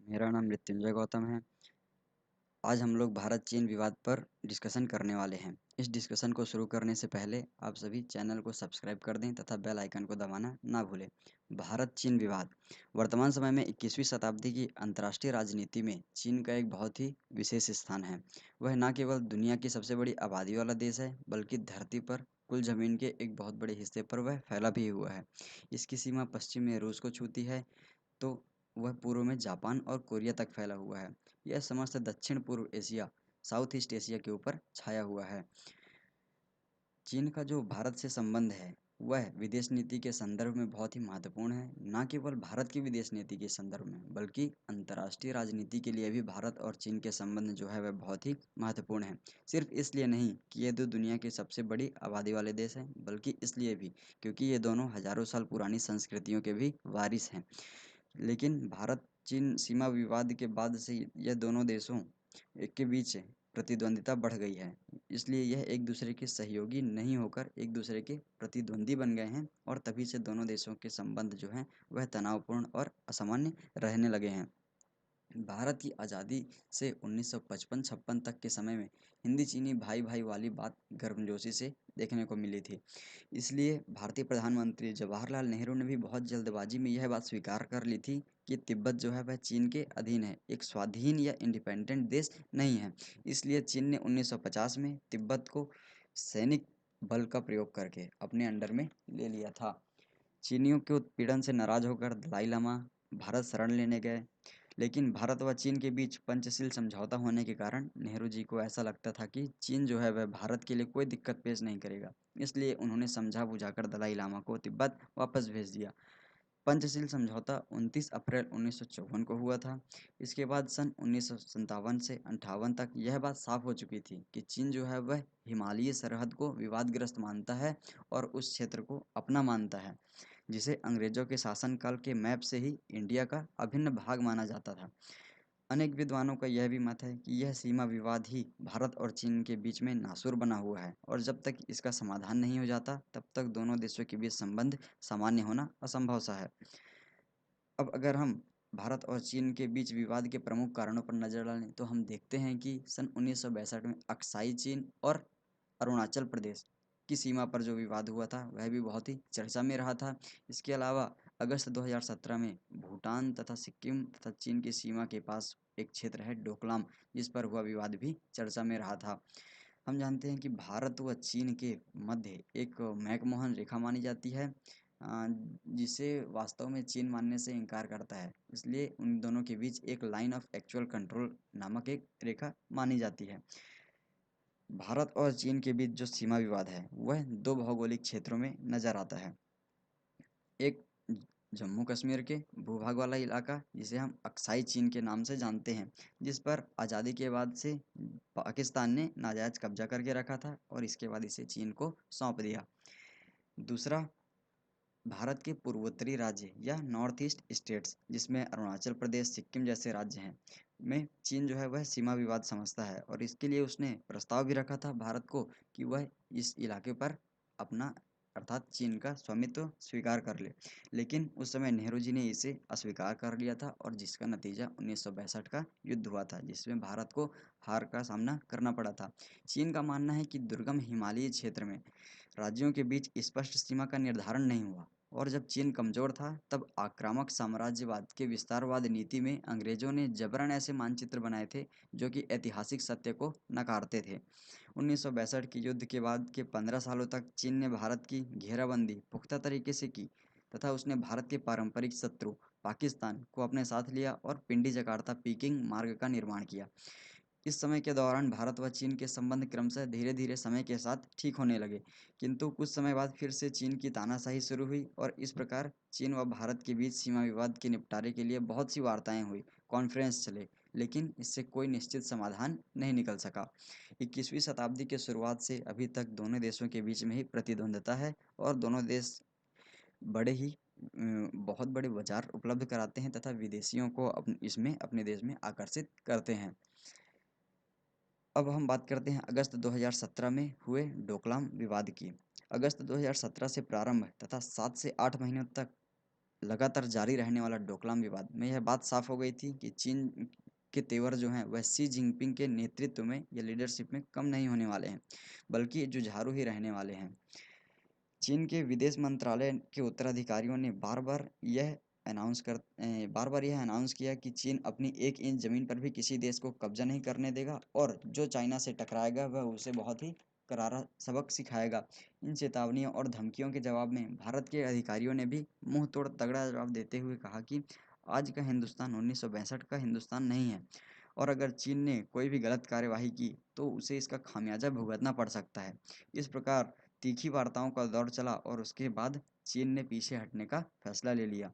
मेरा नाम मृत्युंजय गौतम है। आज हम लोग भारत चीन विवाद पर डिस्कशन करने वाले हैं। इस डिस्कशन को शुरू करने से पहले आप सभी चैनल को सब्सक्राइब कर दें तथा बेल आइकन को दबाना ना भूलें। भारत चीन विवाद वर्तमान समय में 21वीं शताब्दी की अंतर्राष्ट्रीय राजनीति में चीन का एक बहुत ही विशेष स्थान है। वह न केवल दुनिया की सबसे बड़ी आबादी वाला देश है, बल्कि धरती पर कुल जमीन के एक बहुत बड़े हिस्से पर वह फैला भी हुआ है। इसकी सीमा पश्चिम में रूस को छूती है, तो वह पूर्व में जापान और कोरिया तक फैला हुआ है। यह समस्त दक्षिण पूर्व एशिया, साउथ ईस्ट एशिया के ऊपर छाया हुआ है। चीन का जो भारत से संबंध है, वह विदेश नीति के संदर्भ में बहुत ही महत्वपूर्ण है। न केवल भारत की विदेश नीति के संदर्भ में, बल्कि अंतर्राष्ट्रीय राजनीति के लिए भी भारत और चीन के संबंध जो है वह बहुत ही महत्वपूर्ण है। सिर्फ इसलिए नहीं कि ये दो दुनिया के सबसे बड़ी आबादी वाले देश हैं, बल्कि इसलिए भी क्योंकि ये दोनों हजारों साल पुरानी संस्कृतियों के भी वारिस हैं। लेकिन भारत चीन सीमा विवाद के बाद से यह दोनों देशों के बीच प्रतिद्वंदिता बढ़ गई है। इसलिए यह एक दूसरे के सहयोगी नहीं होकर एक दूसरे के प्रतिद्वंदी बन गए हैं, और तभी से दोनों देशों के संबंध जो हैं वह तनावपूर्ण और असामान्य रहने लगे हैं। भारत की आज़ादी से 1955-56 तक के समय में हिंदी चीनी भाई भाई वाली बात गर्मजोशी से देखने को मिली थी। इसलिए भारतीय प्रधानमंत्री जवाहरलाल नेहरू ने भी बहुत जल्दबाजी में यह बात स्वीकार कर ली थी कि तिब्बत जो है वह चीन के अधीन है, एक स्वाधीन या इंडिपेंडेंट देश नहीं है। इसलिए चीन ने 1950 में तिब्बत को सैनिक बल का प्रयोग करके अपने अंडर में ले लिया था। चीनियों के उत्पीड़न से नाराज होकर दलाई लामा भारत शरण लेने गए, लेकिन भारत व चीन के बीच पंचशील समझौता होने के कारण नेहरू जी को ऐसा लगता था कि चीन जो है वह भारत के लिए कोई दिक्कत पेश नहीं करेगा। इसलिए उन्होंने समझा बुझाकर दलाई लामा को तिब्बत वापस भेज दिया। पंचशील समझौता 29 अप्रैल 1954 को हुआ था। इसके बाद सन 1957 से 58 तक यह बात साफ हो चुकी थी कि चीन जो है वह हिमालयी सरहद को विवादग्रस्त मानता है और उस क्षेत्र को अपना मानता है, जिसे अंग्रेजों के शासनकाल के मैप से ही इंडिया का अभिन्न भाग माना जाता था। अनेक विद्वानों का यह भी मत है कि यह सीमा विवाद ही भारत और चीन के बीच में नासूर बना हुआ है, और जब तक इसका समाधान नहीं हो जाता तब तक दोनों देशों के बीच संबंध सामान्य होना असंभव सा है। अब अगर हम भारत और चीन के बीच विवाद के प्रमुख कारणों पर नजर डालें तो हम देखते हैं कि सन 1962 में अक्साई चीन और अरुणाचल प्रदेश की सीमा पर जो विवाद हुआ था वह भी बहुत ही चर्चा में रहा था। इसके अलावा अगस्त 2017 में भूटान तथा सिक्किम तथा चीन की सीमा के पास एक क्षेत्र है डोकलाम, जिस पर हुआ विवाद भी चर्चा में रहा था। हम जानते हैं कि भारत व चीन के मध्य एक मैकमोहन रेखा मानी जाती है, जिसे वास्तव में चीन मानने से इनकार करता है। इसलिए उन दोनों के बीच एक लाइन ऑफ एक्चुअल कंट्रोल नामक एक रेखा मानी जाती है। भारत और चीन के बीच जो सीमा विवाद है वह दो भौगोलिक क्षेत्रों में नजर आता है। एक जम्मू कश्मीर के भूभाग वाला इलाका, जिसे हम अक्साई चीन के नाम से जानते हैं, जिस पर आज़ादी के बाद से पाकिस्तान ने नाजायज कब्जा करके रखा था और इसके बाद इसे चीन को सौंप दिया। दूसरा, भारत के पूर्वोत्तरी राज्य या नॉर्थ ईस्ट स्टेट्स, जिसमें अरुणाचल प्रदेश, सिक्किम जैसे राज्य हैं, में चीन जो है वह सीमा विवाद समझता है, और इसके लिए उसने प्रस्ताव भी रखा था भारत को कि वह इस इलाके पर अपना अर्थात चीन का स्वामित्व स्वीकार कर ले। लेकिन उस समय नेहरू जी ने इसे अस्वीकार कर लिया था, और जिसका नतीजा 1962 का युद्ध हुआ था, जिसमें भारत को हार का सामना करना पड़ा था। चीन का मानना है कि दुर्गम हिमालयी क्षेत्र में राज्यों के बीच स्पष्ट सीमा का निर्धारण नहीं हुआ, और जब चीन कमजोर था तब आक्रामक साम्राज्यवाद के विस्तारवाद नीति में अंग्रेजों ने जबरन ऐसे मानचित्र बनाए थे जो कि ऐतिहासिक सत्य को नकारते थे। 1962 के युद्ध के बाद के 15 सालों तक चीन ने भारत की घेराबंदी पुख्ता तरीके से की, तथा उसने भारत के पारंपरिक शत्रु पाकिस्तान को अपने साथ लिया और पिंडी जकार्ता पीकिंग मार्ग का निर्माण किया। इस समय के दौरान भारत व चीन के संबंध क्रमशः धीरे धीरे समय के साथ ठीक होने लगे, किंतु कुछ समय बाद फिर से चीन की तानाशाही शुरू हुई, और इस प्रकार चीन व भारत के बीच सीमा विवाद के निपटारे के लिए बहुत सी वार्ताएं हुई, कॉन्फ्रेंस चले, लेकिन इससे कोई निश्चित समाधान नहीं निकल सका। 21वीं शताब्दी के शुरुआत से अभी तक दोनों देशों के बीच में ही प्रतिद्वंद्विता है, और दोनों देश बड़े ही बहुत बड़े बाजार उपलब्ध कराते हैं तथा विदेशियों को इसमें अपने देश में आकर्षित करते हैं। अब हम बात करते हैं अगस्त 2017 में हुए डोकलाम विवाद की। अगस्त 2017 से प्रारंभ तथा 7 से 8 महीनों तक लगातार जारी रहने वाला डोकलाम विवाद में यह बात साफ हो गई थी कि चीन के तेवर जो हैं वह शी जिनपिंग के नेतृत्व में या लीडरशिप में कम नहीं होने वाले हैं, बल्कि जुझारू ही रहने वाले हैं। चीन के विदेश मंत्रालय के उत्तराधिकारियों ने बार बार यह अनाउंस किया कि चीन अपनी 1 इंच जमीन पर भी किसी देश को कब्जा नहीं करने देगा और जो चाइना से टकराएगा वह उसे बहुत ही करारा सबक सिखाएगा। इन चेतावनियों और धमकियों के जवाब में भारत के अधिकारियों ने भी मुंह तोड़ तगड़ा जवाब देते हुए कहा कि आज का हिंदुस्तान 1962 का हिंदुस्तान नहीं है और अगर चीन ने कोई भी गलत कार्यवाही की तो उसे इसका खामियाजा भुगतना पड़ सकता है। इस प्रकार तीखी वार्ताओं का दौर चला और उसके बाद चीन ने पीछे हटने का फैसला ले लिया।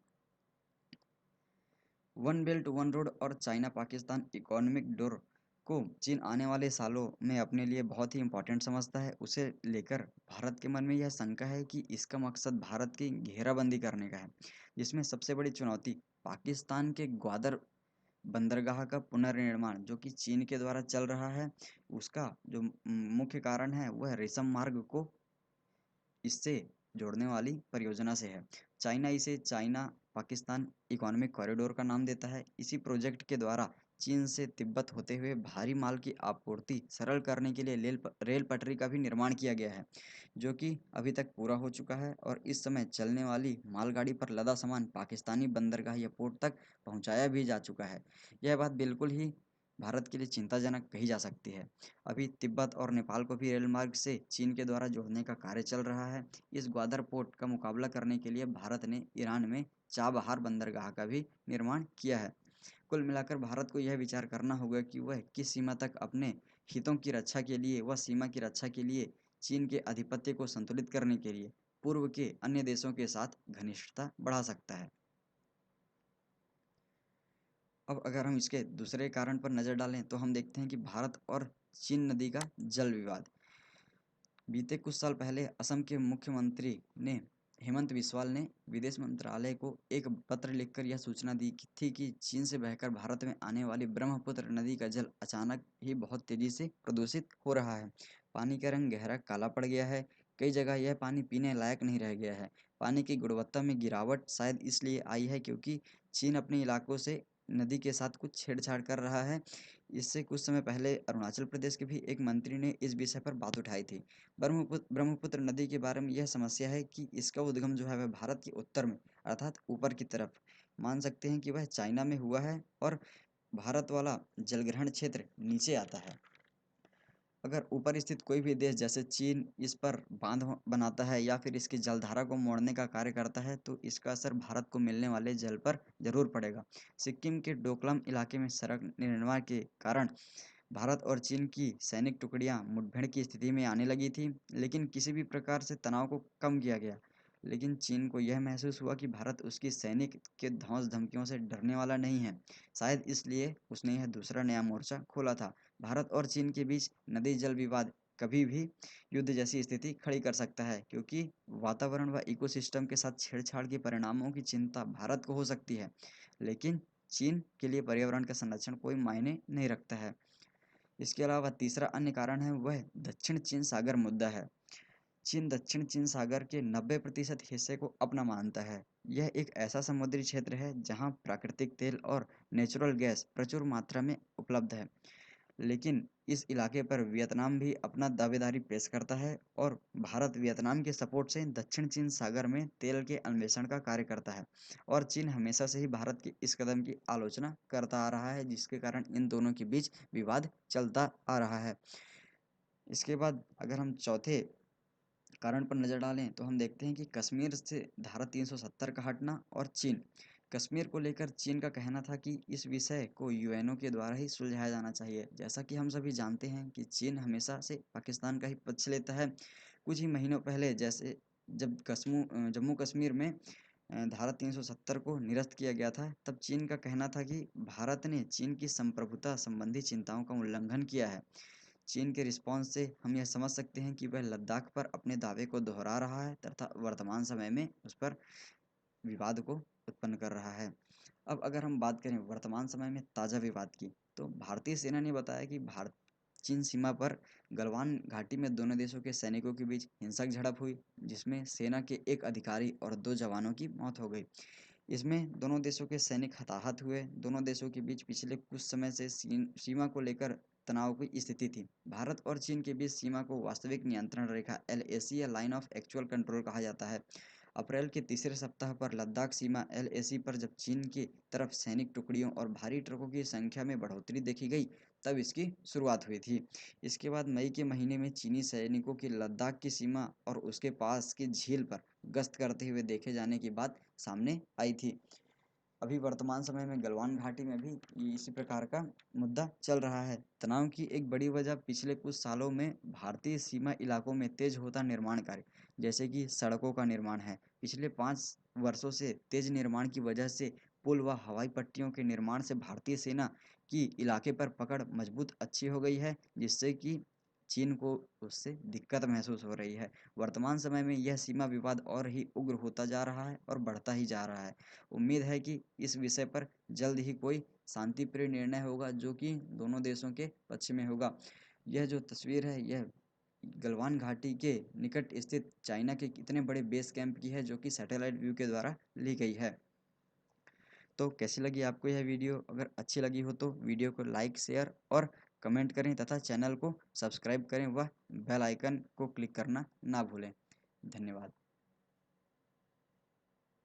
वन बेल्ट वन रोड और चाइना पाकिस्तान इकोनॉमिक डोर को चीन आने वाले सालों में अपने लिए बहुत ही इम्पोर्टेंट समझता है। उसे लेकर भारत के मन में यह शंका है कि इसका मकसद भारत की घेराबंदी करने का है, जिसमें सबसे बड़ी चुनौती पाकिस्तान के ग्वादर बंदरगाह का पुनर्निर्माण जो कि चीन के द्वारा चल रहा है, उसका जो मुख्य कारण है वह रेशम मार्ग को इससे जोड़ने वाली परियोजना से है। चाइना इसे चाइना पाकिस्तान इकोनॉमिक कॉरिडोर का नाम देता है। इसी प्रोजेक्ट के द्वारा चीन से तिब्बत होते हुए भारी माल की आपूर्ति सरल करने के लिए रेल पटरी का भी निर्माण किया गया है, जो कि अभी तक पूरा हो चुका है और इस समय चलने वाली मालगाड़ी पर लदा सामान पाकिस्तानी बंदरगाह या पोर्ट तक पहुंचाया भी जा चुका है। यह बात बिल्कुल ही भारत के लिए चिंताजनक कही जा सकती है। अभी तिब्बत और नेपाल को भी रेल मार्ग से चीन के द्वारा जोड़ने का कार्य चल रहा है। इस ग्वादर पोर्ट का मुकाबला करने के लिए भारत ने ईरान में चाबहार बंदरगाह का भी निर्माण किया है। कुल मिलाकर भारत को यह विचार करना होगा कि वह किस सीमा तक अपने हितों की रक्षा के लिए व सीमा की रक्षा के लिए चीन के आधिपत्य को संतुलित करने के लिए पूर्व के अन्य देशों के साथ घनिष्ठता बढ़ा सकता है। अब अगर हम इसके दूसरे कारण पर नज़र डालें तो हम देखते हैं कि भारत और चीन नदी का जल विवाद। बीते कुछ साल पहले असम के मुख्यमंत्री ने हेमंत बिस्वाल ने विदेश मंत्रालय को एक पत्र लिखकर यह सूचना दी थी कि चीन से बहकर भारत में आने वाली ब्रह्मपुत्र नदी का जल अचानक ही बहुत तेजी से प्रदूषित हो रहा है। पानी का रंग गहरा काला पड़ गया है। कई जगह यह पानी पीने लायक नहीं रह गया है। पानी की गुणवत्ता में गिरावट शायद इसलिए आई है क्योंकि चीन अपने इलाकों से नदी के साथ कुछ छेड़छाड़ कर रहा है। इससे कुछ समय पहले अरुणाचल प्रदेश के भी एक मंत्री ने इस विषय पर बात उठाई थी। ब्रह्मपुत्र नदी के बारे में यह समस्या है कि इसका उद्गम जो है वह भारत के उत्तर में अर्थात ऊपर की तरफ मान सकते हैं कि वह चाइना में हुआ है और भारत वाला जलग्रहण क्षेत्र नीचे आता है। अगर ऊपर स्थित कोई भी देश जैसे चीन इस पर बनाता है या फिर इसकी जलधारा को मोड़ने का कार्य करता है तो इसका असर भारत को मिलने वाले जल पर जरूर पड़ेगा। सिक्किम के डोकलाम इलाके में सड़क निर्माण के कारण भारत और चीन की सैनिक टुकड़ियां मुठभेड़ की स्थिति में आने लगी थी, लेकिन किसी भी प्रकार से तनाव को कम किया गया। लेकिन चीन को यह महसूस हुआ कि भारत उसकी सैनिक के धौंस धमकियों से डरने वाला नहीं है। शायद इसलिए उसने यह दूसरा नया मोर्चा खोला था। भारत और चीन के बीच नदी जल विवाद कभी भी युद्ध जैसी स्थिति खड़ी कर सकता है, क्योंकि वातावरण व इकोसिस्टम के साथ छेड़छाड़ के परिणामों की चिंता भारत को हो सकती है, लेकिन चीन के लिए पर्यावरण का संरक्षण कोई मायने नहीं रखता है। इसके अलावा तीसरा अन्य कारण है वह दक्षिण चीन सागर मुद्दा है। चीन दक्षिण चीन सागर के 90% हिस्से को अपना मानता है। यह एक ऐसा समुद्री क्षेत्र है जहां प्राकृतिक तेल और नेचुरल गैस प्रचुर मात्रा में उपलब्ध है। लेकिन इस इलाके पर वियतनाम भी अपना दावेदारी पेश करता है और भारत वियतनाम के सपोर्ट से दक्षिण चीन सागर में तेल के अन्वेषण का कार्य करता है और चीन हमेशा से ही भारत के इस कदम की आलोचना करता आ रहा है, जिसके कारण इन दोनों के बीच विवाद चलता आ रहा है। इसके बाद अगर हम चौथे कारण पर नज़र डालें तो हम देखते हैं कि कश्मीर से धारा 370 का हटना और चीन। कश्मीर को लेकर चीन का कहना था कि इस विषय को यूएनओ के द्वारा ही सुलझाया जाना चाहिए। जैसा कि हम सभी जानते हैं कि चीन हमेशा से पाकिस्तान का ही पक्ष लेता है। कुछ ही महीनों पहले जैसे जब जम्मू कश्मीर में धारा 370 को निरस्त किया गया था, तब चीन का कहना था कि भारत ने चीन की संप्रभुता संबंधी चिंताओं का उल्लंघन किया है। चीन के रिस्पॉन्स से हम यह समझ सकते हैं कि वह लद्दाख पर अपने दावे को दोहरा रहा है तथा वर्तमान समय में उस पर विवाद को उत्पन्न कर रहा है। अब अगर हम बात करें वर्तमान समय में ताज़ा विवाद की, तो भारतीय सेना ने बताया कि भारत चीन सीमा पर गलवान घाटी में दोनों देशों के सैनिकों के बीच हिंसक झड़प हुई, जिसमें सेना के एक अधिकारी और 2 जवानों की मौत हो गई। इसमें दोनों देशों के सैनिक हताहत हुए। दोनों देशों के बीच पिछले कुछ समय से सीमा को लेकर तनाव की स्थिति थी। भारत और चीन के बीच सीमा को वास्तविक नियंत्रण रेखा LAC या लाइन ऑफ एक्चुअल कंट्रोल कहा जाता है। अप्रैल के तीसरे सप्ताह पर लद्दाख सीमा LAC पर जब चीन की तरफ सैनिक टुकड़ियों और भारी ट्रकों की संख्या में बढ़ोतरी देखी गई, तब इसकी शुरुआत हुई थी। इसके बाद मई के महीने में चीनी सैनिकों की लद्दाख की सीमा और उसके पास की झील पर गश्त करते हुए देखे जाने की बात सामने आई थी। अभी वर्तमान समय में गलवान घाटी में भी इसी प्रकार का मुद्दा चल रहा है। तनाव की एक बड़ी वजह पिछले कुछ सालों में भारतीय सीमा इलाकों में तेज होता निर्माण कार्य, जैसे कि सड़कों का निर्माण है। पिछले 5 वर्षों से तेज निर्माण की वजह से पुल व हवाई पट्टियों के निर्माण से भारतीय सेना की इलाके पर पकड़ मजबूत अच्छी हो गई है, जिससे कि चीन को उससे दिक्कत महसूस हो रही है। वर्तमान समय में यह सीमा विवाद और ही उग्र होता जा रहा है और बढ़ता ही जा रहा है। उम्मीद है कि इस विषय पर जल्द ही कोई शांतिप्रिय निर्णय होगा जो कि दोनों देशों के पक्ष में होगा। यह जो तस्वीर है यह गलवान घाटी के निकट स्थित चाइना के कितने बड़े बेस कैंप की है, जो कि सैटेलाइट व्यू के द्वारा ली गई है। तो कैसी लगी आपको यह वीडियो? अगर अच्छी लगी हो तो वीडियो को लाइक, शेयर और कमेंट करें तथा चैनल को सब्सक्राइब करें व बेल आइकन को क्लिक करना ना भूलें। धन्यवाद।